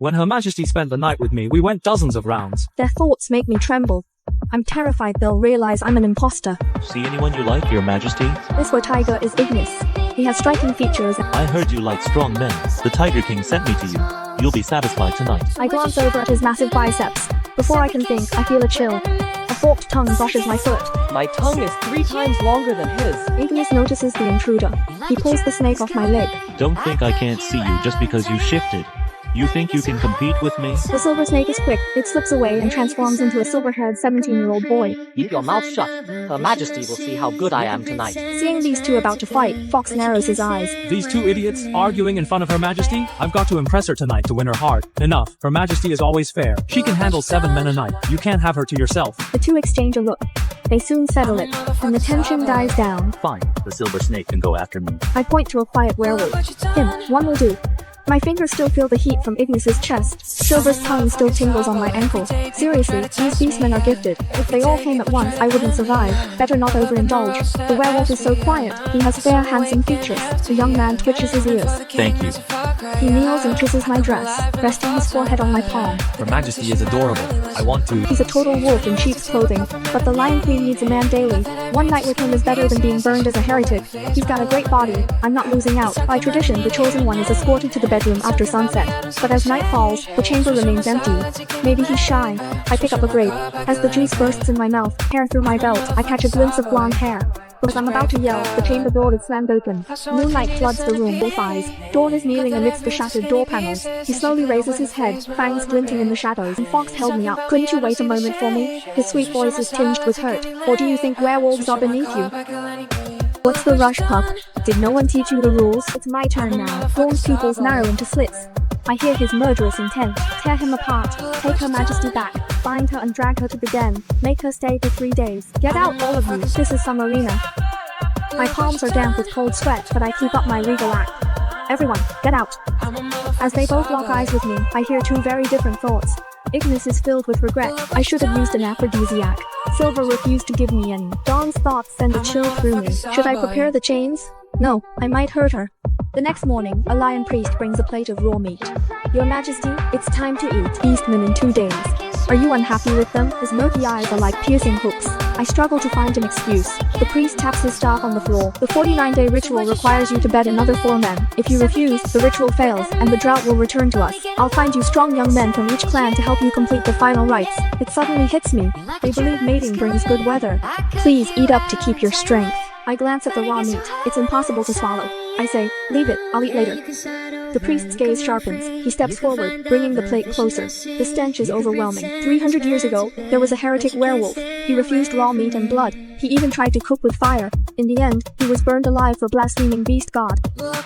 When Her Majesty spent the night with me, we went dozens of rounds. Their thoughts make me tremble. I'm terrified they'll realize I'm an imposter. See anyone you like, Your Majesty? This weretiger is Ignis. He has striking features. I heard you like strong men. The Tiger King sent me to you. You'll be satisfied tonight. I glance over at his massive biceps. Before I can think, I feel a chill. A forked tongue brushes my foot. My tongue is 3 times longer than his. Ignis notices the intruder. He pulls the snake off my leg. Don't think I can't see you just because you shifted. You think you can compete with me? The silver snake is quick. It slips away and transforms into a silver-haired 17-year-old boy. Keep your mouth shut. Her Majesty will see how good I am tonight. Seeing these two about to fight, Fox narrows his eyes. These two idiots arguing in front of Her Majesty? I've got to impress her tonight to win her heart. Enough. Her Majesty is always fair. She can handle 7 men a night. You can't have her to yourself. The two exchange a look. They soon settle it, and the tension dies down. Fine. The silver snake can go after me. I point to a quiet werewolf. Him, one will do. My fingers still feel the heat from Ignis's chest. Silver's tongue still tingles on my ankle. Seriously, these beastmen are gifted. If they all came at once, I wouldn't survive. Better not overindulge. The werewolf is so quiet. He has fair, handsome features. The young man twitches his ears. Thank you. He kneels and kisses my dress, resting his forehead on my palm. Her Majesty is adorable. I want to. He's a total wolf in sheep's clothing, but the Lion Queen needs a man daily. One night with him is better than being burned as a heretic. He's got a great body. I'm not losing out. By tradition, the chosen one is escorted to the bedroom after sunset. But as night falls, the chamber remains empty. Maybe he's shy. I pick up a grape. As the juice bursts in my mouth, hair through my belt, I catch a glimpse of blonde hair. As I'm about to yell, the chamber door is slammed open. Moonlight floods the room. Wolf eyes. Dawn is kneeling amidst the shattered door panels. He slowly raises his head, fangs glinting in the shadows. And Fox held me up. Couldn't you wait a moment for me? His sweet voice is tinged with hurt. Or do you think werewolves are beneath you? What's the rush, pup? Did no one teach you the rules? It's my turn now. Dawn's pupils narrow into slits. I hear his murderous intent. Tear him apart. Take Her Majesty back. Bind her and drag her to the den. Make her stay for 3 days. Get out, all of you. This is some arena. My palms are damp with cold sweat, but I keep up my regal act. Everyone, get out. As they both lock eyes with me, I hear 2 very different thoughts. Ignis is filled with regret. I should have used an aphrodisiac. Silver refused to give me any. Dawn's thoughts send a chill through me. Should I prepare the chains? No, I might hurt her. The next morning, a lion priest brings a plate of raw meat. Your Majesty, it's time to eat. Beastmen in 2 days. Are you unhappy with them? His murky eyes are like piercing hooks. I struggle to find an excuse. The priest taps his staff on the floor. The 49-day ritual requires you to bed another 4 men. If you refuse, the ritual fails, and the drought will return to us. I'll find you strong young men from each clan to help you complete the final rites. It suddenly hits me. They believe mating brings good weather. Please eat up to keep your strength. I glance at the raw meat. It's impossible to swallow. I say, leave it, I'll eat later. The priest's gaze sharpens. He steps forward, bringing the plate closer. The stench is overwhelming. 300 years ago, there was a heretic werewolf. He refused raw meat and blood. He even tried to cook with fire. In the end, he was burned alive for blaspheming beast god.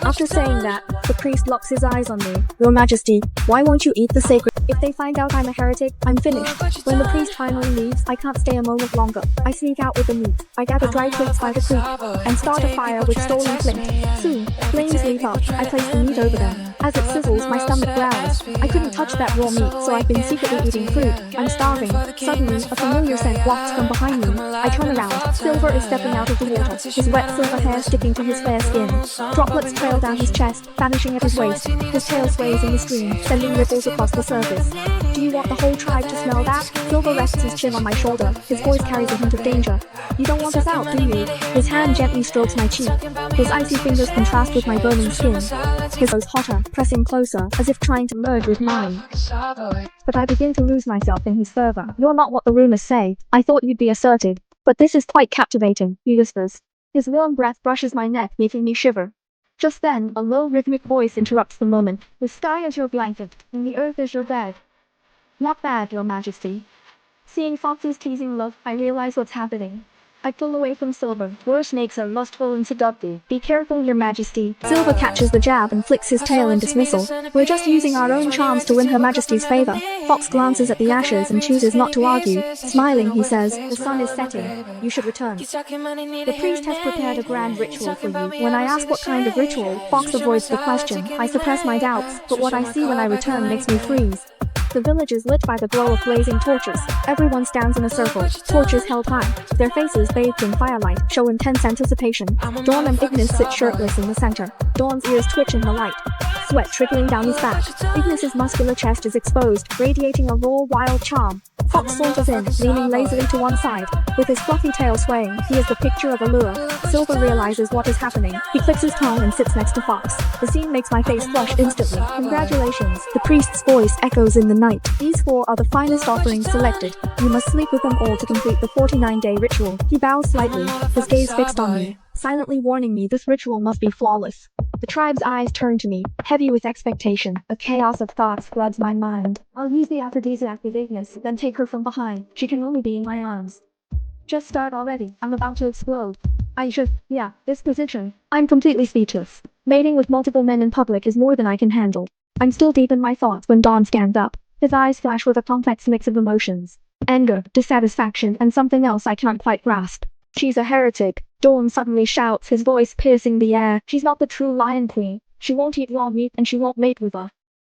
After saying that, the priest locks his eyes on me. Your Majesty, why won't you eat the sacred? If they find out I'm a heretic, I'm finished. When the priest finally leaves, I can't stay a moment longer. I sneak out with the meat. I gather dry twigs by the creek, and start a fire with stolen flint. Soon, flames leap up. I place the meat over them. As it sizzles, my stomach growls. I couldn't touch that raw meat, so I've been secretly eating fruit. I'm starving. Suddenly, a familiar scent wafts from behind me. I turn around. Silver is stepping out of the water, his wet silver hair sticking to his fair skin. Droplets trail down his chest, vanishing at his waist. His tail sways in the stream, sending ripples across the surface. Do you want the whole tribe to smell that? Silver rests his chin on my shoulder. His voice carries a hint of danger. You don't want us out, do you? His hand gently strokes my cheek. His icy fingers contrast with my burning skin. His goes hotter, pressing closer, as if trying to merge with mine. But I begin to lose myself in his fervor. You're not what the rumors say. I thought you'd be assertive. But this is quite captivating, he whispers. His warm breath brushes my neck, making me shiver. Just then, a low rhythmic voice interrupts the moment. The sky is your blanket, and the earth is your bed. Not bad, Your Majesty. Seeing Fox's teasing look, I realize what's happening. I pull away from Silver. Were snakes are lustful and seductive. Be careful, Your Majesty. Silver catches the jab and flicks his tail in dismissal. We're just using our own charms to win Her Majesty's favor. Fox glances at the ashes and chooses not to argue. Smiling, he says, the sun is setting. You should return. The priest has prepared a grand ritual for you. When I ask what kind of ritual, Fox avoids the question. I suppress my doubts, but what I see when I return makes me freeze. The village is lit by the glow of blazing torches. Everyone stands in a circle, torches held high. Their faces bathed in firelight show intense anticipation. Dawn and Ignis sit shirtless in the center. Dawn's ears twitch in the light, sweat trickling down his back. Ignis's muscular chest is exposed, radiating a raw, wild charm. Fox saunters in, leaning lazily to one side. With his fluffy tail swaying, he is the picture of allure. Silver realizes what is happening. He clicks his tongue and sits next to Fox. The scene makes my face flush instantly. Congratulations. The priest's voice echoes in the night. These 4 are the finest offerings selected. You must sleep with them all to complete the 49-day ritual. He bows slightly, his gaze fixed on me, silently warning me this ritual must be flawless. The tribe's eyes turn to me, heavy with expectation. A chaos of thoughts floods my mind. I'll use the aphrodisiac with Ignis, then take her from behind. She can only be in my arms. Just start already. I'm about to explode. This position. I'm completely speechless. Mating with multiple men in public is more than I can handle. I'm still deep in my thoughts when Dawn stands up. His eyes flash with a complex mix of emotions. Anger, dissatisfaction, and something else I can't quite grasp. She's a heretic. Dawn suddenly shouts, his voice piercing the air. She's not the true Lion Queen. She won't eat raw meat and she won't mate with her.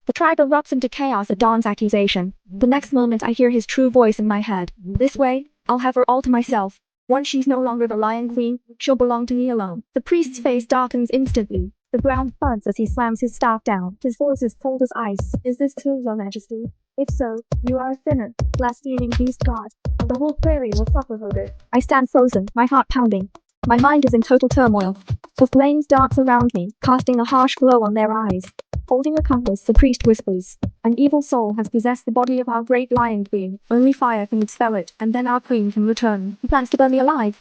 The tribe erupts into chaos at Dawn's accusation. The next moment I hear his true voice in my head. This way, I'll have her all to myself. Once she's no longer the Lion Queen, she'll belong to me alone. The priest's face darkens instantly. The ground thuds as he slams his staff down. His voice is cold as ice. Is this true, Your Majesty? If so, you are a sinner, blaspheming beast god. The whole prairie will suffer for it. I stand frozen, my heart pounding. My mind is in total turmoil. The flames dance around me, casting a harsh glow on their eyes. Holding a compass, the priest whispers, "An evil soul has possessed the body of our great Lion Queen. Only fire can expel it, and then our queen can return. He plans to burn me alive."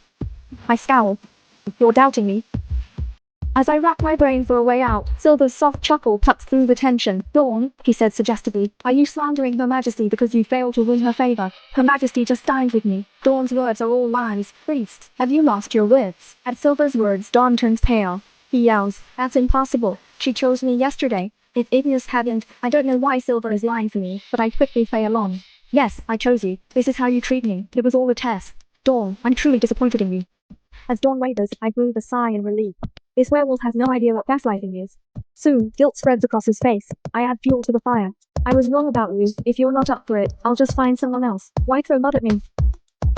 I scowl. "You're doubting me?" As I rack my brain for a way out, Silver's soft chuckle cuts through the tension. "Dawn," he said suggestively, "are you slandering Her Majesty because you failed to win her favor? Her Majesty just dined with me. Dawn's words are all lies. Priest, have you lost your wits?" At Silver's words, Dawn turns pale. He yells, "That's impossible. She chose me yesterday. If Ignis hadn't, I don't know why Silver is lying to me, but I quickly play along. Yes, I chose you. This is how you treat me. It was all a test. Dawn, I'm truly disappointed in you." As Dawn wavers, I breathe a sigh in relief. This werewolf has no idea what gaslighting is. Soon, guilt spreads across his face. I add fuel to the fire. "I was wrong about you. If you're not up for it, I'll just find someone else. Why throw mud at me?"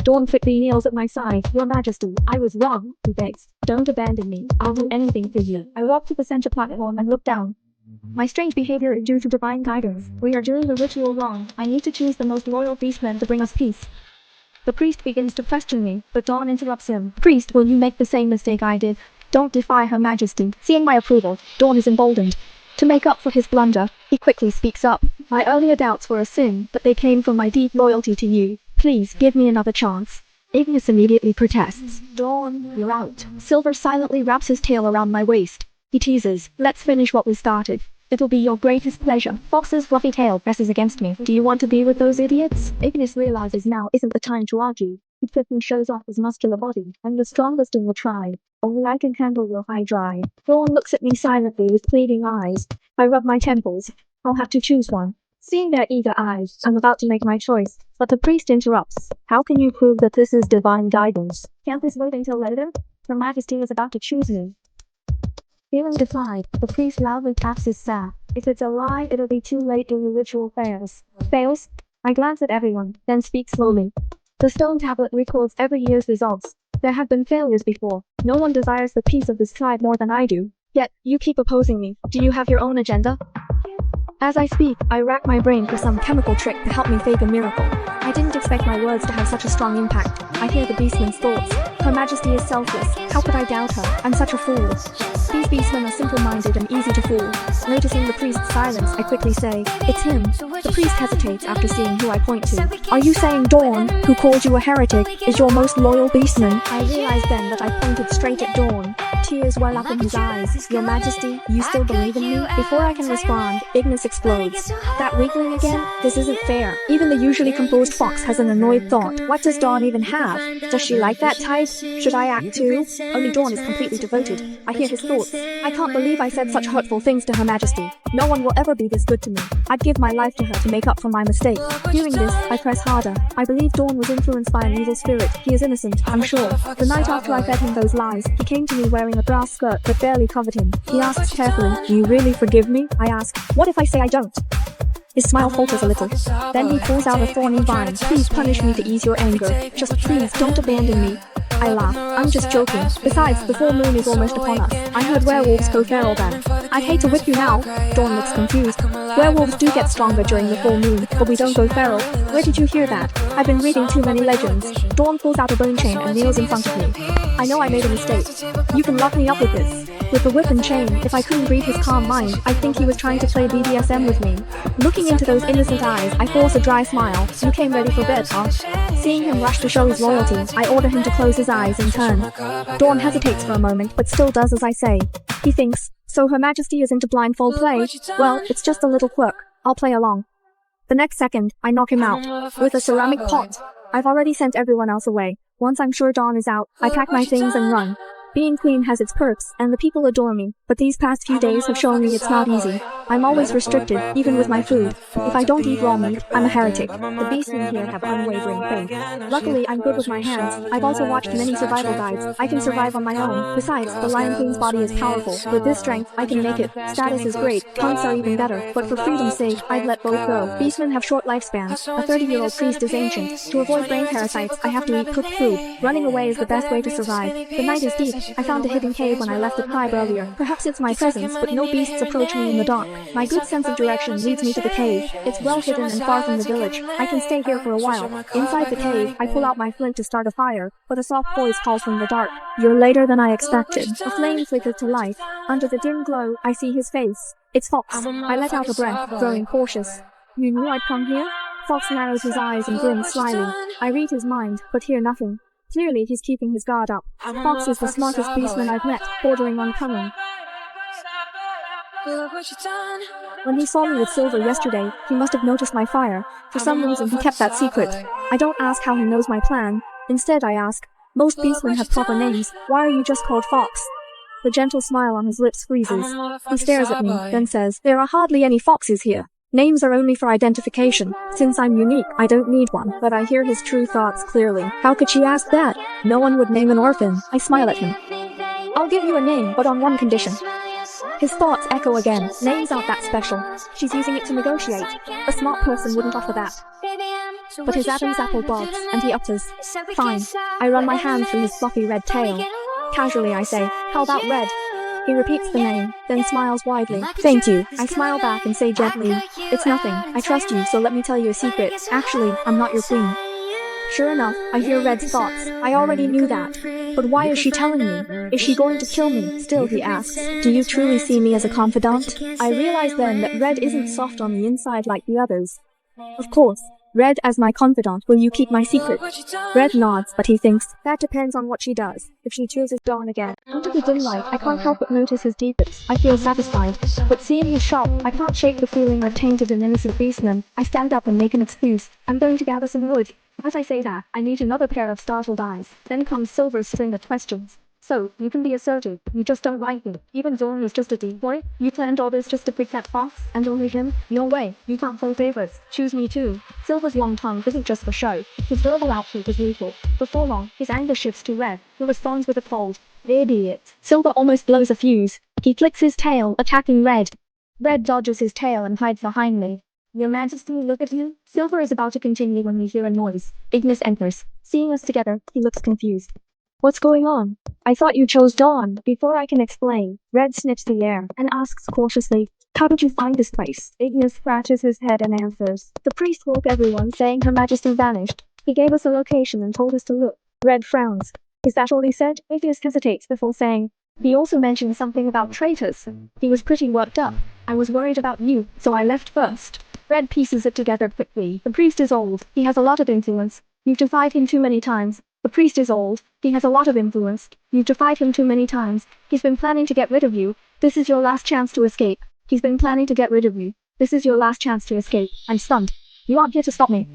Dawn quickly kneels at my side. "Your Majesty, I was wrong," he begs. "Don't abandon me. I'll do anything for you." I walk to the center platform and look down. My strange behavior is due to divine guidance. We are doing the ritual wrong. I need to choose the most loyal beastmen to bring us peace. The priest begins to question me, but Dawn interrupts him. "Priest, will you make the same mistake I did? Don't defy Her Majesty." Seeing my approval, Dawn is emboldened. To make up for his blunder, he quickly speaks up. "My earlier doubts were a sin, but they came from my deep loyalty to you. Please, give me another chance." Ignis immediately protests. "Dawn, you're out." Silver silently wraps his tail around my waist. He teases, "Let's finish what we started. It'll be your greatest pleasure." Fox's fluffy tail presses against me. "Do you want to be with those idiots?" Ignis realizes now isn't the time to argue. He quickly shows off his muscular body. "I'm the strongest in the tribe. Only I can handle your high drive." Dawn looks at me silently with pleading eyes. I rub my temples. I'll have to choose one. Seeing their eager eyes, I'm about to make my choice, but the priest interrupts. "How can you prove that this is divine guidance? Can't this wait until later? Her Majesty is about to choose me." Feeling defied, the priest loudly taps his staff. "If it's a lie, it'll be too late when the ritual fails." "Fails?" I glance at everyone, then speak slowly. "The stone tablet records every year's results. There have been failures before. No one desires the peace of this tribe more than I do. Yet, you keep opposing me. Do you have your own agenda?" As I speak, I rack my brain for some chemical trick to help me fake a miracle. I didn't expect my words to have such a strong impact. I hear the beastman's thoughts. Her Majesty is selfless. How could I doubt her? I'm such a fool. These beastmen are simple-minded and easy to fool. Noticing the priest's silence, I quickly say, "It's him." The priest hesitates after seeing who I point to. "Are you saying Dawn, who called you a heretic, is your most loyal beastman?" I realize then that I pointed straight at Dawn. Tears well up in his eyes. "Your Majesty, you still believe in me?" Before I can respond, Ignis explodes. "That weakling again? This isn't fair." Even the usually composed Fox has an annoyed thought. What does Dawn even have? Does she like that type? Should I act too? Only Dawn is completely devoted. I hear his thoughts. "I can't believe I said such hurtful things to Her Majesty. No one will ever be this good to me. I'd give my life to her to make up for my mistake." Hearing this, I press harder. I believe Dawn was influenced by an evil spirit. He is innocent, I'm sure. The night after I fed him those lies, he came to me wearing a brass skirt that barely covered him. He asks carefully, "Do you really forgive me?" I ask, "What if I say I don't?" His smile falters a little. Then he pulls out a thorny vine. Please punish me to ease your anger. Just please don't abandon me. I laugh. I'm just joking. Besides, the full moon is almost upon us. I heard werewolves go feral then. I'd hate to whip you now. Dawn looks confused. Werewolves do get stronger during the full moon, but we don't go feral. Where did you hear that? I've been reading too many legends. Dawn pulls out a bone chain and kneels in front of me. I know I made a mistake. You can lock me up with this. With the whip and chain, if I couldn't read his calm mind, I'd think he was trying to play BDSM with me. Looking into those innocent eyes, I force a dry smile. You came ready for bed, huh? Seeing him rush to show his loyalty, I order him to close his eyes in turn. Dawn hesitates for a moment, but still does as I say. He thinks, so Her Majesty is into blindfold play? Well, it's just a little quirk. I'll play along. The next second, I knock him out. With a ceramic pot. I've already sent everyone else away. Once I'm sure Dawn is out, I pack my things and run. Being queen has its perks, and the people adore me, but these past few days have shown me it's not easy. I'm always restricted, even with my food. If I don't eat raw meat, I'm a heretic. The beastmen here have unwavering faith. Luckily, I'm good with my hands. I've also watched many survival guides. I can survive on my own. Besides, the Lion Queen's body is powerful. With this strength, I can make it. Status is great. Punks are even better. But for freedom's sake, I'd let both go. Beastmen have short lifespans. A 30-year-old priest is ancient. To avoid brain parasites, I have to eat cooked food. Running away is the best way to survive. The night is deep. I found a hidden cave when I left the tribe earlier. Perhaps it's my presence, but no beasts approach me in the dark. My good sense of direction leads me to the cave. It's well hidden and far from the village. I can stay here for a while. Inside the cave, I pull out my flint to start a fire, but a soft voice calls from the dark. You're later than I expected. A flame flickers to life. Under the dim glow, I see his face. It's Fox. I let out a breath, growing cautious. You knew I'd come here? Fox narrows his eyes and grins slyly. I read his mind, but hear nothing. Clearly, he's keeping his guard up. Fox is the smartest beastman I've met, bordering on cunning. When he saw me with Silver yesterday, he must have noticed my fire. For some reason, he kept that secret. I don't ask how he knows my plan. Instead, I ask, most beastmen have proper names. Why are you just called Fox? The gentle smile on his lips freezes. He stares at me, then says, there are hardly any foxes here. Names are only for identification. Since I'm unique, I don't need one. But I hear his true thoughts clearly. How could she ask that? No one would name an orphan. I smile at him. I'll give you a name, but on one condition. His thoughts echo again. Names aren't that special. She's using it to negotiate. A smart person wouldn't offer that. But his Adam's apple bobs, and he utters, fine. I run my hand through his fluffy red tail. Casually I say, how about Red? He repeats the name, then smiles widely. Thank you. I smile back and say gently, it's nothing. I trust you, so let me tell you a secret. Actually, I'm not your queen. Sure enough, I hear Red's thoughts. I already knew that. But why is she telling me? Is she going to kill me? Still, he asks, do you truly see me as a confidant? I realize then that Red isn't soft on the inside like the others. Of course. Red, as my confidant, will you keep my secret? Red nods, but he thinks, that depends on what she does. If she chooses Dawn again. Under the dim light, I can't help but notice his defense. I feel satisfied. But seeing his shop, I can't shake the feeling of tainted and innocent beastmen. I stand up and make an excuse. I'm going to gather some wood. As I say that, I meet another pair of startled eyes. Then comes Silver's string of questions. So, you can be assertive. You just don't like me. Even Dawn is just a decoy. You planned all this just to pick that Fox, and only him? No way. You can't play favorites. Choose me too. Silver's long tongue isn't just for show. His verbal output is lethal. Before long, his anger shifts to Red, who responds with a cold, idiot. Silver almost blows a fuse. He flicks his tail, attacking Red. Red dodges his tail and hides behind me. Your Majesty, look at you. Silver is about to continue when we hear a noise. Ignis enters. Seeing us together, he looks confused. What's going on? I thought you chose Dawn. Before I can explain, Red sniffs the air and asks cautiously, how did you find this place? Ignis scratches his head and answers. The priest woke everyone, saying Her Majesty vanished. He gave us a location and told us to look. Red frowns. Is that all he said? Ignis hesitates before saying, he also mentioned something about traitors. He was pretty worked up. I was worried about you, so I left first. Red pieces it together quickly. The priest is old. He has a lot of influence. You've defied him too many times. The priest is old. He has a lot of influence. You've defied him too many times. He's been planning to get rid of you. This is your last chance to escape. He's been planning to get rid of you. This is your last chance to escape. I'm stunned. You aren't here to stop me.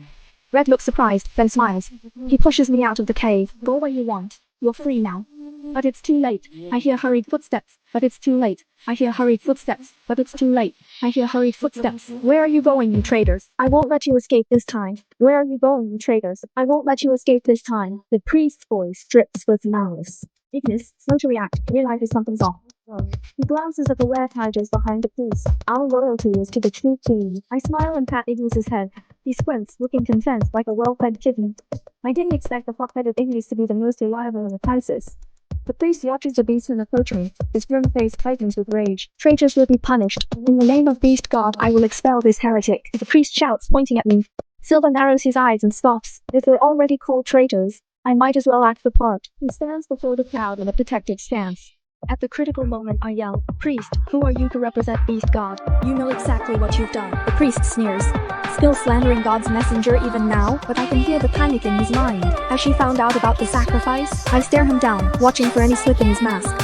Red looks surprised, then smiles. He pushes me out of the cave. Go where you want. You're free now. But it's too late. I hear hurried footsteps. But it's too late. I hear hurried footsteps. But it's too late. I hear hurried footsteps. Where are you going, you traitors? I won't let you escape this time. Where are you going, you traitors? I won't let you escape this time. The priest's voice drips with malice. Ignis, slow to react, realizes something's off. He glances at the weretigers behind the priest. Our loyalty is to the true king. I smile and pat Ignis's head. He squints, looking content like a well-fed kitten. I didn't expect the hot-headed Ignis to be the most reliable in the crisis. The priest watches the beastmen approach me. His grim face tightens with rage. Traitors will be punished. In the name of beast god, I will expel this heretic. The priest shouts, pointing at me. Silva narrows his eyes and scoffs. If they're already called traitors, I might as well act the part. He stands before the crowd in a protective stance. At the critical moment, I yell, "Priest, who are you to represent Beast God? You know exactly what you've done." The priest sneers. Still slandering God's messenger even now, but I can hear the panic in his mind. Has she found out about the sacrifice? I stare him down, watching for any slip in his mask.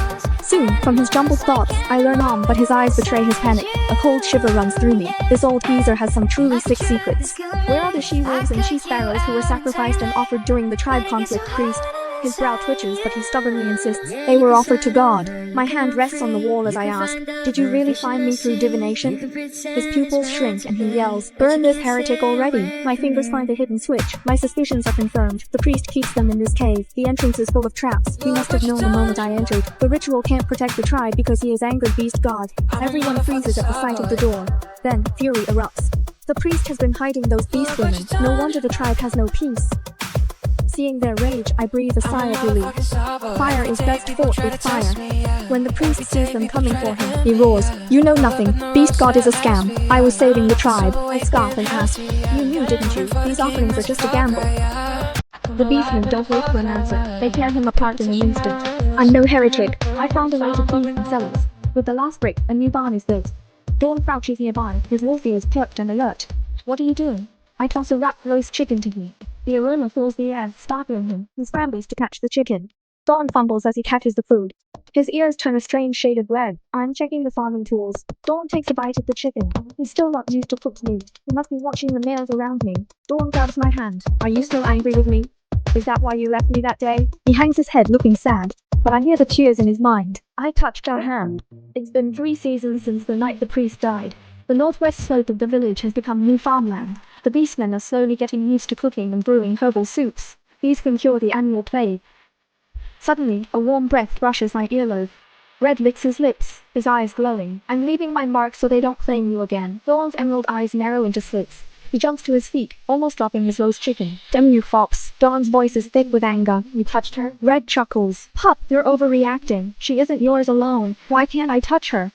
Soon, from his jumbled thoughts, I learn on, but his eyes betray his panic. A cold shiver runs through me. This old geezer has some truly sick secrets. Where are the she-wolves and she-sparrows who were sacrificed and offered during the tribe conflict, priest? His brow twitches, but he stubbornly insists they were offered to God. My hand rests on the wall as I ask, "Did you really find me through divination?" His pupils shrink and he yells, "Burn this heretic already!" My fingers find a hidden switch. My suspicions are confirmed. The priest keeps them in this cave. The entrance is full of traps. He must have known the moment I entered. The ritual can't protect the tribe because he has angered Beast God. Everyone freezes at the sight of the door. Then, fury erupts. The priest has been hiding those beast women. No wonder the tribe has no peace. Seeing their rage, I breathe a sigh of relief. Fire is best fought with fire. When the priest sees them coming for him, he roars, "You know nothing. Beast God is a scam. I was saving the tribe." I scoff and ask, "You knew, didn't you? These offerings are just a gamble." The beastmen don't wait for an answer. They tear him apart in an instant. I'm no heretic. I found a way to feed themselves. With the last brick, a new barn is built. Dawn crouches nearby, his wolf ears perked and alert. "What are you doing?" I toss a wrapped roast chicken to him. The aroma fills the air, startling him. He scrambles to catch the chicken. Dawn fumbles as he catches the food. His ears turn a strange shade of red. I'm checking the farming tools. Dawn takes a bite of the chicken. He's still not used to cooked meat. He must be watching the males around me. Dawn grabs my hand. "Are you still angry with me? Is that why you left me that day?" He hangs his head, looking sad. But I hear the tears in his mind. I touched her hand. It's been 3 seasons since the night the priest died. The northwest slope of the village has become new farmland. The beastmen are slowly getting used to cooking and brewing herbal soups. These can cure the annual plague. Suddenly, a warm breath brushes my earlobe. Red licks his lips, his eyes glowing. "I'm leaving my mark so they don't claim you again." Dawn's emerald eyes narrow into slits. He jumps to his feet, almost dropping his roast chicken. "Damn you, fox." Dawn's voice is thick with anger. "You touched her?" Red chuckles. "Pup, you're overreacting. She isn't yours alone. Why can't I touch her?"